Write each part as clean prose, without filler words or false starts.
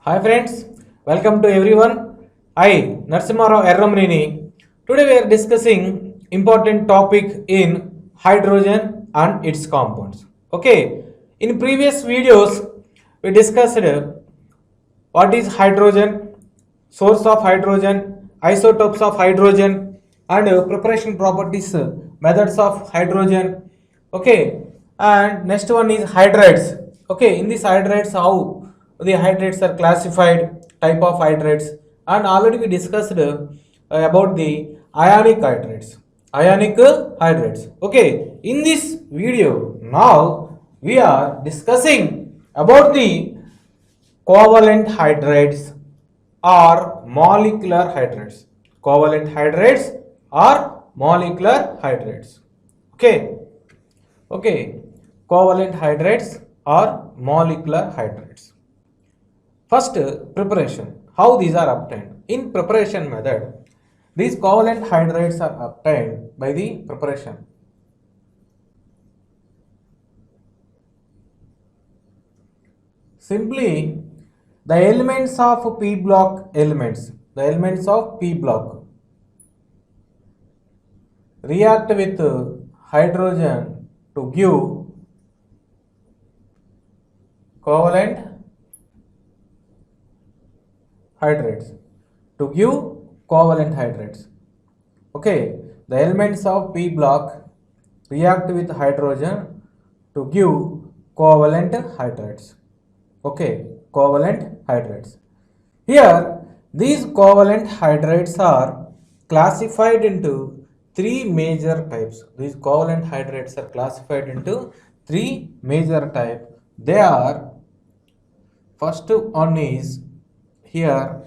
Hi friends, welcome to everyone. I Narsimharao Erramrini. Today we are discussing important topic in hydrogen and its compounds. Okay, in previous videos we discussed what is hydrogen, source of hydrogen, isotopes of hydrogen, and preparation properties, methods of hydrogen. Okay, and next one is hydrates. Okay, in these hydrates, how the hydrates are classified, type of hydrates, and already we discussed about the ionic hydrates. Ionic hydrates. Okay, in this video, now we are discussing about the covalent hydrates or molecular hydrates. Covalent hydrates or molecular hydrates. Okay. Okay. Covalent hydrates or molecular hydrates. First, preparation. How these are obtained? In preparation method, these covalent hydrates are obtained by the preparation. Simply, the elements of p block react with hydrogen to give covalent hydrates. Okay, the elements of p block react with hydrogen to give covalent hydrates. Okay, covalent hydrates. Here, these covalent hydrates are classified into three major types. These covalent hydrates are classified into three major types. They are, first one is here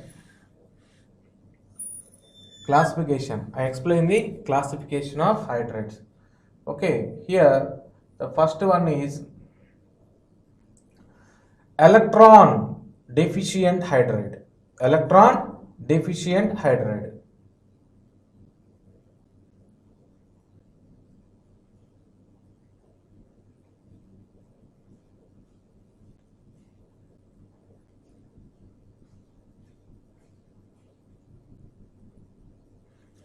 classification. I explain the classification of hydrates. Okay, here the first one is electron deficient hydrate. Electron deficient hydrate.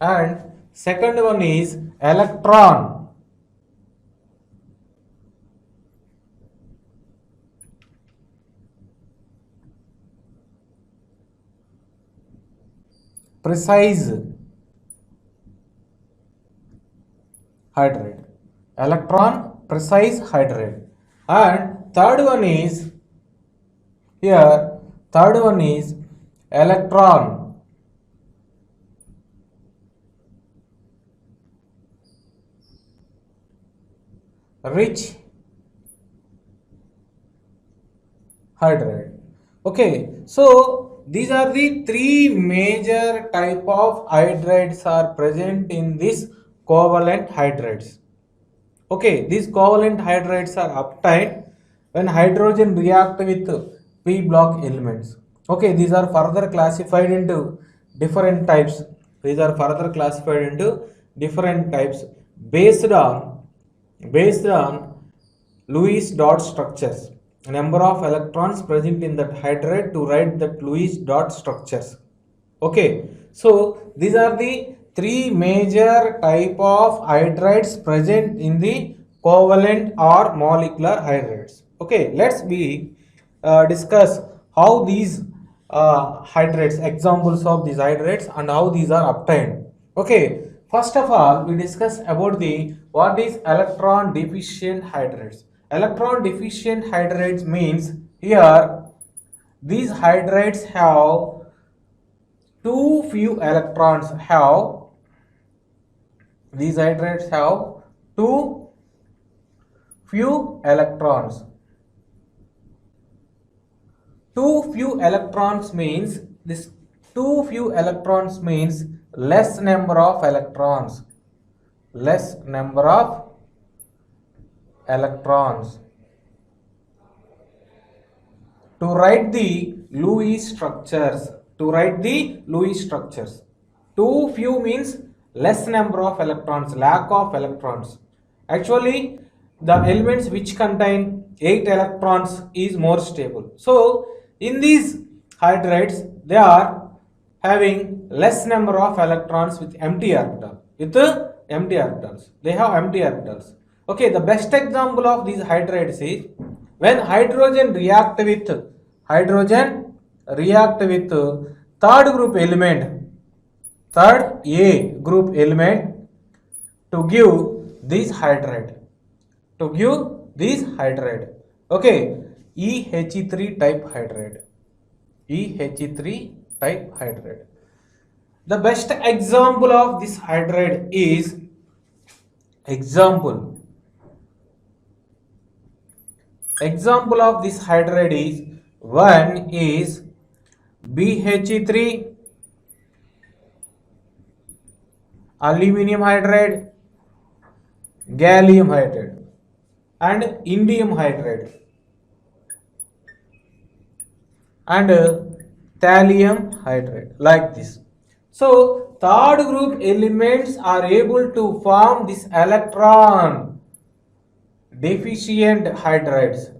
And second one is electron precise hydrate. Electron precise hydrate. And third one is electron rich hydrate. Okay, so these are the three major type of hydrates are present in this covalent hydrates. Okay, these covalent hydrates are obtained when hydrogen react with p block elements. Okay, these are further classified into different types. Based on Lewis dot structures. Number of electrons present in that hydrate to write that Lewis dot structures. Okay, so these are the three major type of hydrates present in the covalent or molecular hydrates. Okay, let's discuss how these hydrates, examples of these hydrates, and how these are obtained. Okay, first of all, we discuss about the what is electron deficient hydrates. Electron deficient hydrates means here these hydrates have too few electrons. These hydrates have too few electrons. Too few electrons means less number of electrons. To write the Lewis structures. Too few means less number of electrons, lack of electrons. Actually, the elements which contain 8 electrons is more stable. So, in these hydrides, they are having less number of electrons with empty orbital. With empty orbitals, they have empty orbitals. Okay, the best example of these hydrides is when hydrogen react with third group element, third A group element, to give this hydride, okay, EHE3 type hydride, The best example of this hydride is example of this hydride is one is BHE3 aluminum hydride, gallium hydride and indium hydride and thallium hydride, like this. So third group elements are able to form this electron deficient hydrides.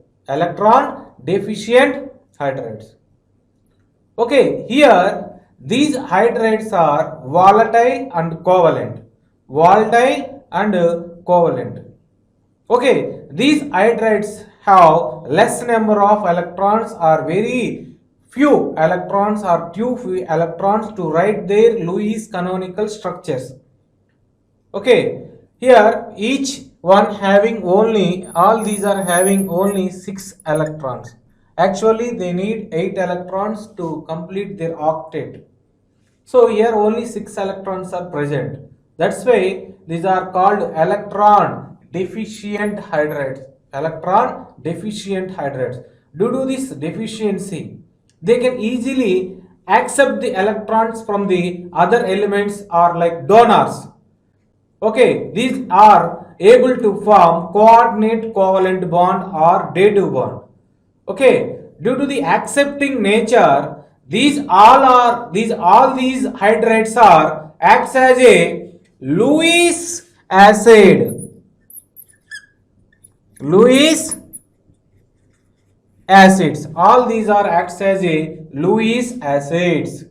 Okay, here these hydrides are volatile and covalent. Okay, these hydrides have less number of electrons or very few electrons to write their Lewis canonical structures. Okay, here each one having only, all these are having only 6 electrons. Actually they need 8 electrons to complete their octet. So here only 6 electrons are present. That's why these are called electron deficient hydrides. Due to this deficiency, they can easily accept the electrons from the other elements or like donors. Okay, these are able to form coordinate covalent bond or dative bond. Okay, due to the accepting nature, these hydrides are acts as a Lewis acid. All these are acts as a Lewis acids.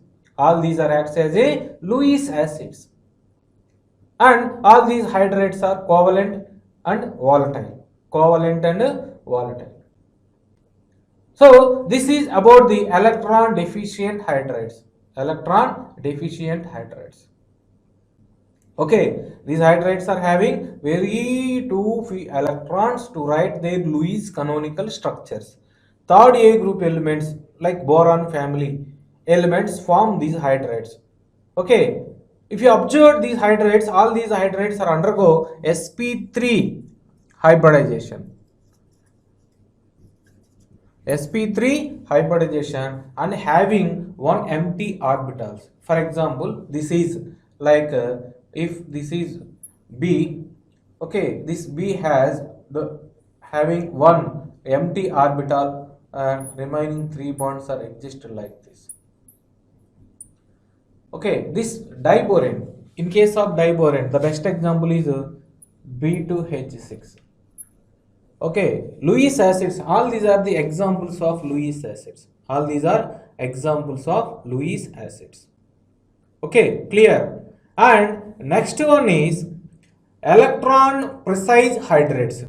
And all these hydrides are covalent and volatile. So this is about the electron deficient hydrides. Okay, these hydrides are having very too few electrons to write their Lewis canonical structures. Third A group elements like boron family elements form these hydrides. Okay, if you observe these hydrides, all these hydrides are undergo sp3 hybridization. And having one empty orbitals. For example, this is like if this is B, okay, this B has the having one empty orbital and remaining 3 bonds are exist like this. Okay, this diboron, in case of diboron, the best example is B2H6. Okay, Lewis acids, all these are the examples of Lewis acids. Okay, clear. And next one is electron precise hydrides.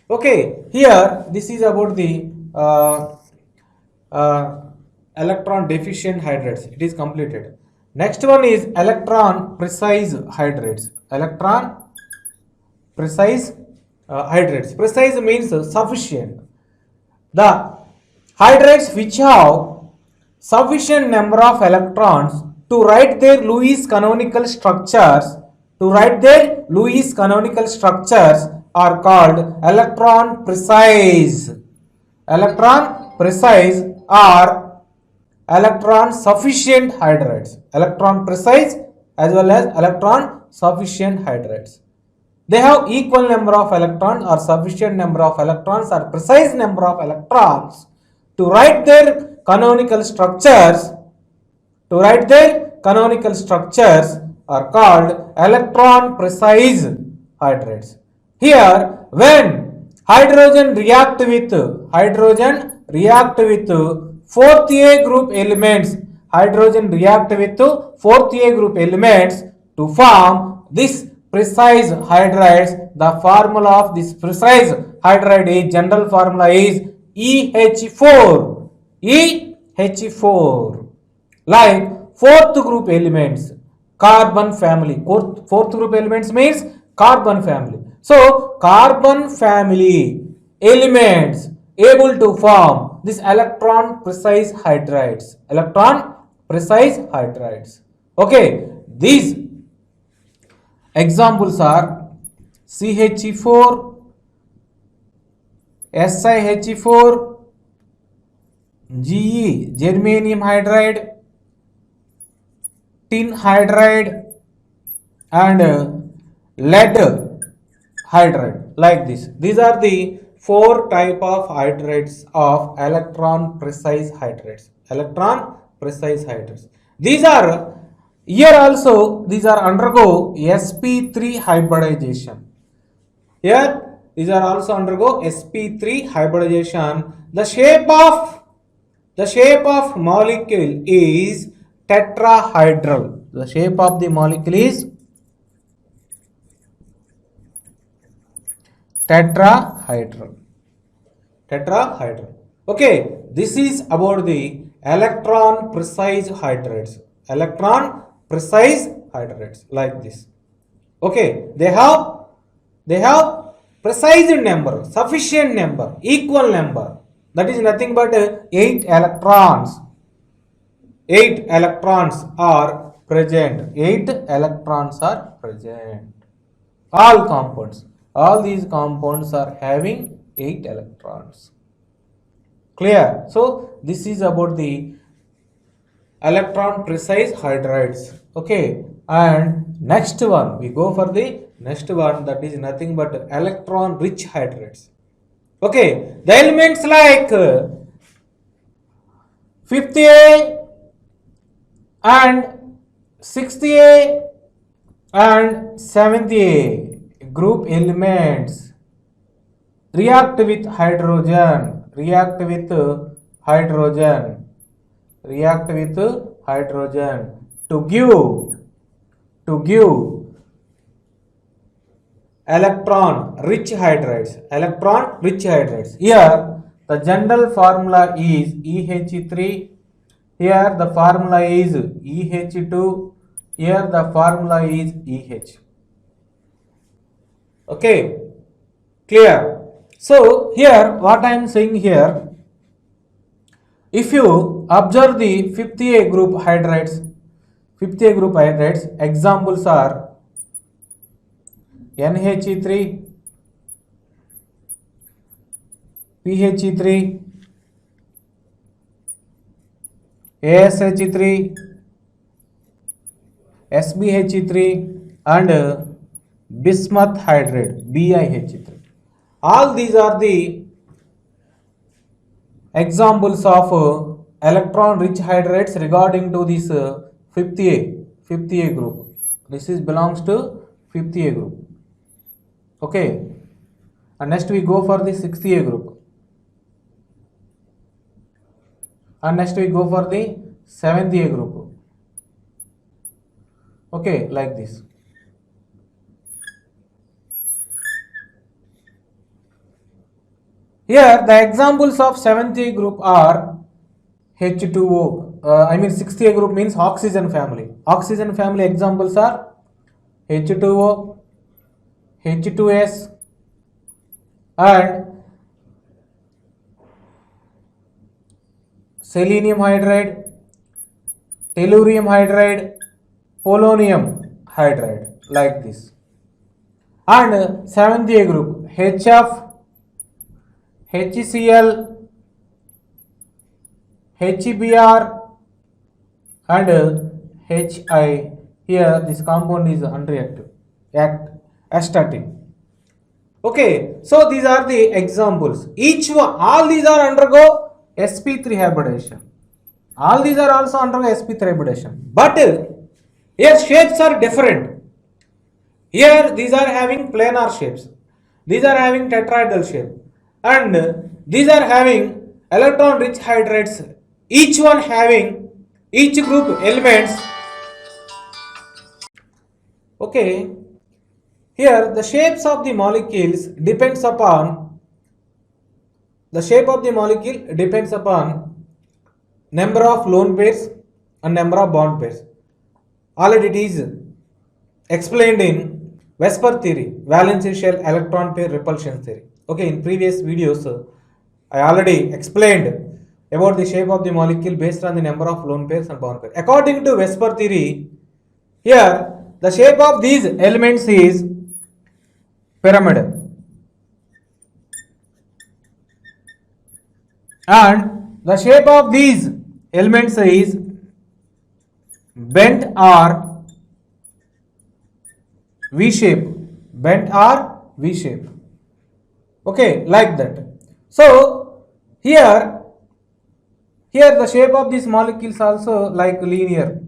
Okay, here this is about the electron deficient hydrides. It is completed. Next one is electron precise hydrides. Precise means sufficient. The hydrides which have sufficient number of electrons to write their Lewis canonical structures are called electron precise or electron sufficient hydrides. Electron precise as well as electron sufficient hydrides. They have equal number of electrons or sufficient number of electrons or precise number of electrons to write their canonical structures are called electron precise hydrides. Here when hydrogen react react with fourth A group elements. Hydrogen react with fourth A group elements to form this precise hydrides. The formula of this precise hydride is, general formula is EH4. EH4. Like fourth group elements, carbon family. Fourth group elements means carbon family. So carbon family elements able to form this electron precise hydrides. Electron precise hydrides. Okay, these examples are CH4, SiH4, Ge, germanium hydride, tin hydride, and lead hydride, like this. These are the four type of hydrides of electron precise hydrides. Electron precise hydrides. These are here also, these are undergo sp3 hybridization. Here these are also undergo sp3 hybridization. The shape of molecule is tetrahedral. The shape of the molecule is tetrahedral. Tetrahedral. Okay, this is about the electron precise hydrides. Electron precise hydrides, like this. Okay, they have precise number, sufficient number, equal number. That is nothing but 8 electrons. 8 electrons are present. 8 electrons are present. All compounds. All these compounds are having 8 electrons. Clear? So this is about the electron precise hydrides. Okay, and next one, we go for the next one, that is nothing but electron rich hydrides. Okay, the elements like 5th A and 6th A and 7th A group elements react with hydrogen, to give electron rich hydrides. Here the general formula is EH3. Here the formula is EH2. Here the formula is EH. Okay, clear? So here what I am saying here, if you observe the 5th A group hydrides, examples are NHE3, PHE3, ASH3, SbH3, and bismuth hydride, BiH3. All these are the examples of electron rich hydrides regarding to this 5th A group. This is belongs to 5th A group. Okay, and next we go for the 6th A group, and next we go for the 7th A group. Okay, like this. Here the examples of 7th A group are H2O. 6th A group means oxygen family. Oxygen family examples are H2O, H2S, and selenium hydride, tellurium hydride, polonium hydride, like this. And 7th A group, HF, HCl, HBr, and HI. Here this compound is unreactive, astatic. Okay, so these are the examples. Each one, all these are undergo sp3 hybridization. All these are also undergo sp3 hybridization. But here shapes are different. Here these are having planar shapes. These are having tetrahedral shape. And these are having electron rich hydrides, each one having each group elements. Okay, here the shapes of the molecules depends upon number of lone pairs and number of bond pairs. Already it is explained in Vesper theory, valency shell electron pair repulsion theory. Okay, in previous videos I already explained about the shape of the molecule based on the number of lone pairs and bond pairs. According to Vesper theory, here the shape of these elements is pyramid, and the shape of these elements is bent or V shape, okay, like that. So here the shape of these molecules also like linear.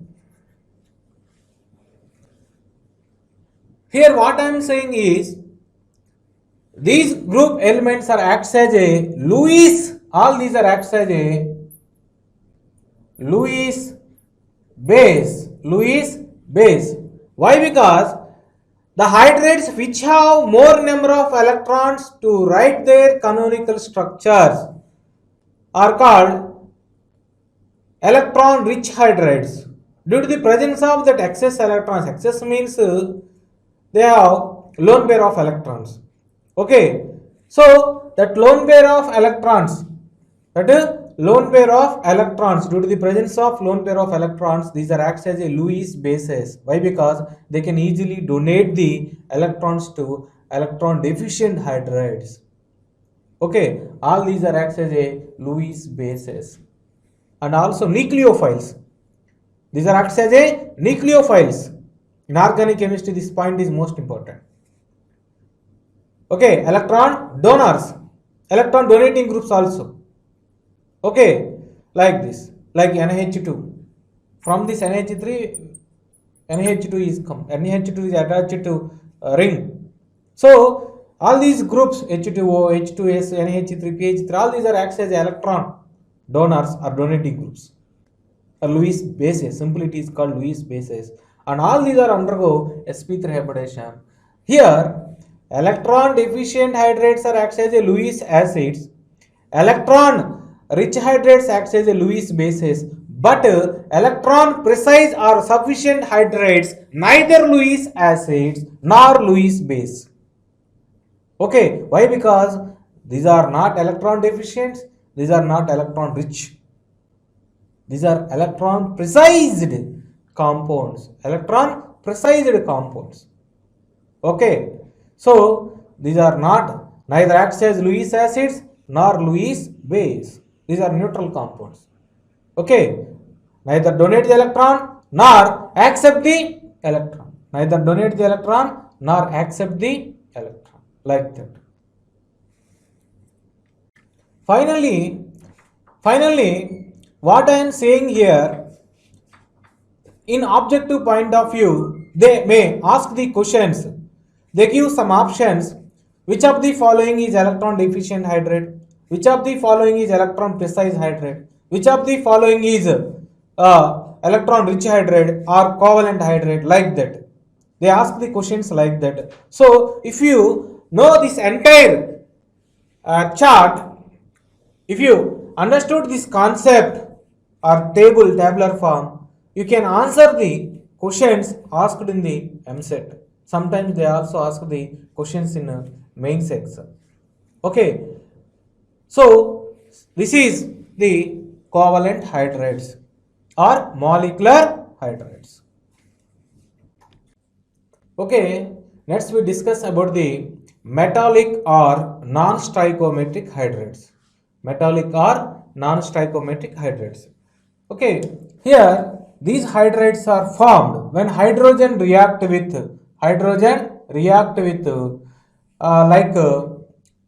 Here what I am saying is these group elements are acts as a Lewis, all these are acts as a Lewis base. Why? Because the hydrides which have more number of electrons to write their canonical structures are called electron rich hydrides. Due to the presence of that excess electrons, excess means they have lone pair of electrons. Okay, so that lone pair of electrons, due to the presence of lone pair of electrons, these are acts as a Lewis bases. Why? Because they can easily donate the electrons to electron deficient hydrides. Okay, all these are acts as a Lewis bases. And also nucleophiles, these are acts as a nucleophiles. In organic chemistry this point is most important. Okay, electron donors, electron donating groups also. Okay, like this, like NH2. From this NH3, NH2 is attached to ring. So all these groups H2O, H2S, NH3, pH3, all these are acts as electron donors or donating groups. Lewis bases, simply it is called Lewis bases, and all these are undergo sp3 hybridization. Here electron deficient hydrides are acts as a Lewis acids, electron rich hydrides acts as a Lewis bases, but electron precise or sufficient hydrides neither Lewis acids nor Lewis base. Okay, why? Because these are not electron deficient, these are not electron rich, these are electron precised compounds, okay. So these are not neither acts as Lewis acids nor Lewis base, these are neutral compounds. Okay, neither donate the electron nor accept the electron, like that. Finally, what I am saying here, in objective point of view, they may ask the questions. They give some options. Which of the following is electron deficient hydride? Which of the following is electron precise hydride? Which of the following is electron rich hydride or covalent hydride? Like that. They ask the questions like that. So if you know this entire chart, if you understood this concept or tabular form, you can answer the questions asked in the MSET. Sometimes they also ask the questions in main section. Okay, so this is the covalent hydrides or molecular hydrides. Okay, next we discuss about the metallic or non-stoichiometric hydrides. Okay, here these hydrides are formed when hydrogen react with like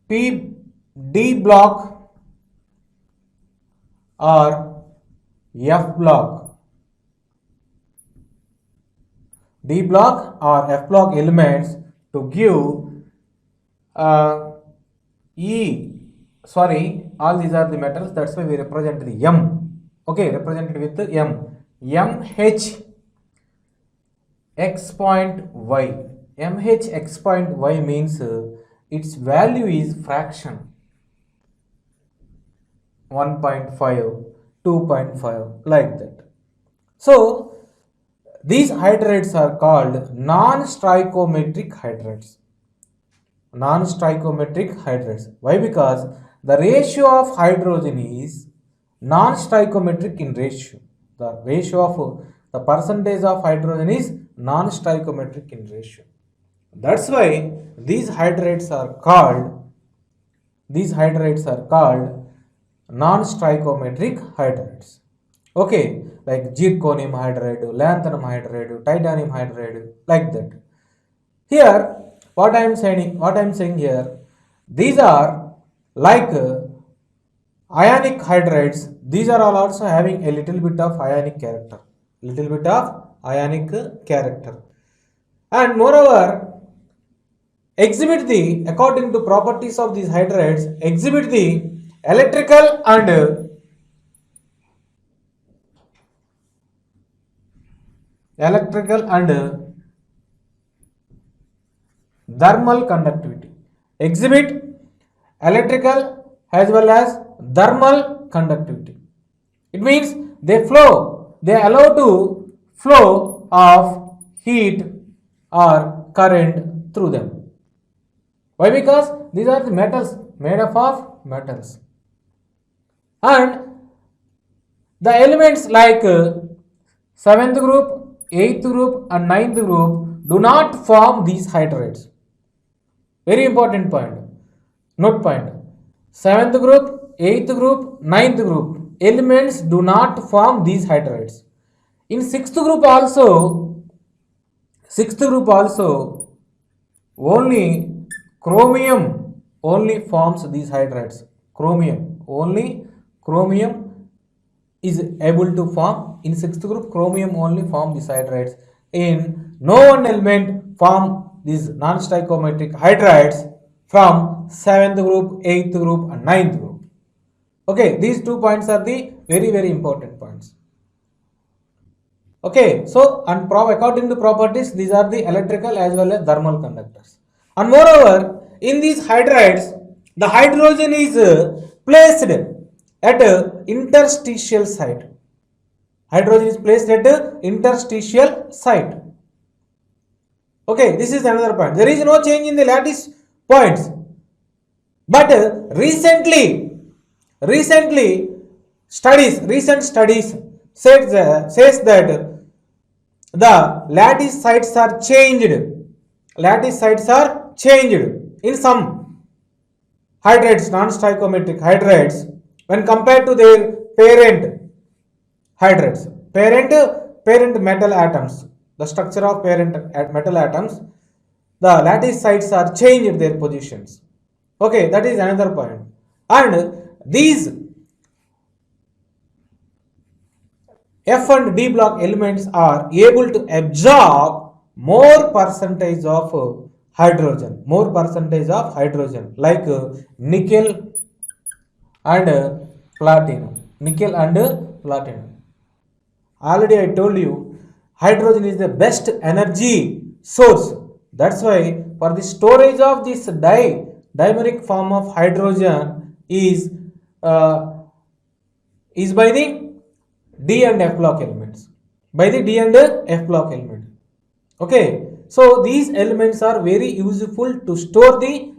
P D block or F block. D block or F block elements to give all these are the metals, that's why we represent the M. Okay, represented with the M. MH x point y. MH x point y means its value is fraction 1.5, 2.5, like that. So these hydrides are called non-stoichiometric hydrides. Non-stoichiometric hydrides. Why? Because the ratio of hydrogen is non-stoichiometric in ratio. The ratio of the percentage of hydrogen is non-stoichiometric in ratio. That's why these hydrides are called non-stoichiometric hydrides. Okay, like zirconium hydride, lanthanum hydride, titanium hydride, like that. Here, what I am saying here, these are like ionic hydrides. These are all also having a little bit of ionic character, and moreover, exhibit the, according to properties of these hydrides, exhibit the electrical and thermal conductivity. Exhibit electrical as well as thermal conductivity. It means they allow to flow of heat or current through them. Why? Because these are the metals, made up of metals. And the elements like 7th group, 8th group and 9th group do not form these hydrides. Very important point. Note point. 7th group, 8th group, 9th group elements do not form these hydrides. In 6th group also only chromium only forms these hydrides. Chromium is able to form. In 6th group, chromium only form these hydrides. In no one element form these non-stoichiometric hydrides from 7th group, 8th group and 9th group. Okay, these 2 points are the very important points. Okay, so and according to properties, these are the electrical as well as thermal conductors. And moreover, in these hydrides, the hydrogen is placed at interstitial site. Hydrogen is placed at interstitial site. Okay, this is another point. There is no change in the lattice points. But recent studies says that the lattice sites are changed. In some hydrides, non-stoichiometric hydrides, when compared to their parent hydrides, parent metal atoms, the structure of parent metal atoms, the lattice sites are changed their positions. Okay, that is another point. And these F and D block elements are able to absorb more percentage of hydrogen, like nickel and platinum. Already I told you, hydrogen is the best energy source. That's why for the storage of this dimeric form of hydrogen is by the D and F block elements. Okay, so these elements are very useful to store the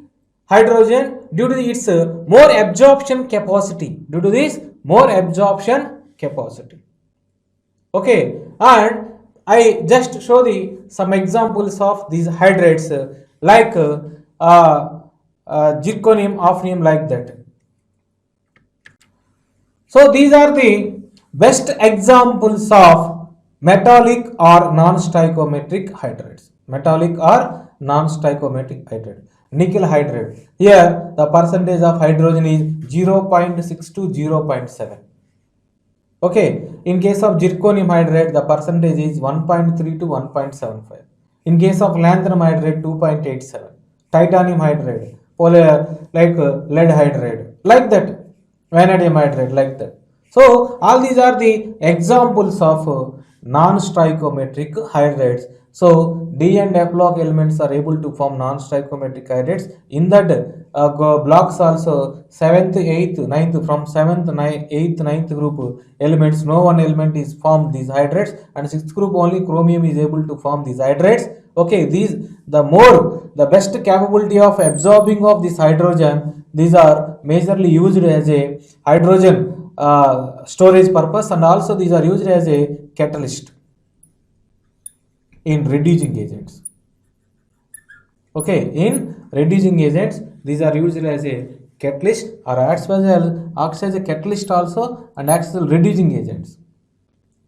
hydrogen due to its more absorption capacity. Okay, and I just show some examples of these hydrides like zirconium, hafnium, like that. So these are the best examples of metallic or non-stoichiometric hydrides. Nickel hydride. Here the percentage of hydrogen is 0.6 to 0.7. Okay, in case of zirconium hydride, the percentage is 1.3 to 1.75. In case of lanthanum hydride, 2.87. Titanium hydride, like lead hydride, like that. vanadium hydride, like that. So all these are the examples of non-stoichiometric hydrates. So D and F block elements are able to form non-stoichiometric hydrates. In that blocks also 7th, 8th, 9th, from 7th, 8th, 9th group elements, no one element is formed these hydrates, and 6th group only chromium is able to form these hydrates. Okay, the best capability of absorbing of this hydrogen, these are majorly used as a hydrogen storage purpose, and also these are used as a catalyst in reducing agents. Okay, in reducing agents, these are used as a catalyst, or acts as a catalyst also, and acts as reducing agents.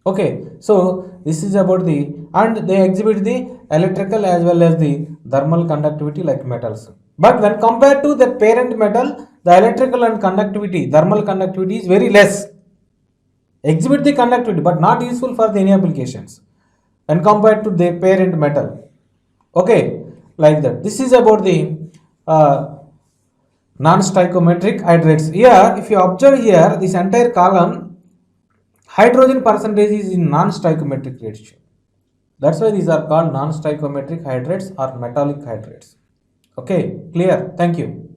Okay, so this is about the, and they exhibit the electrical as well as the thermal conductivity like metals. But when compared to the parent metal, the electrical and conductivity, thermal conductivity is very less. Exhibit the conductivity, but not useful for any applications when compared to the parent metal. Okay, like that. This is about the non-stoichiometric hydrates. Here, if you observe here, this entire column, hydrogen percentage is in non-stoichiometric ratio. That's why these are called non-stoichiometric hydrates or metallic hydrates. Okay, clear? Thank you.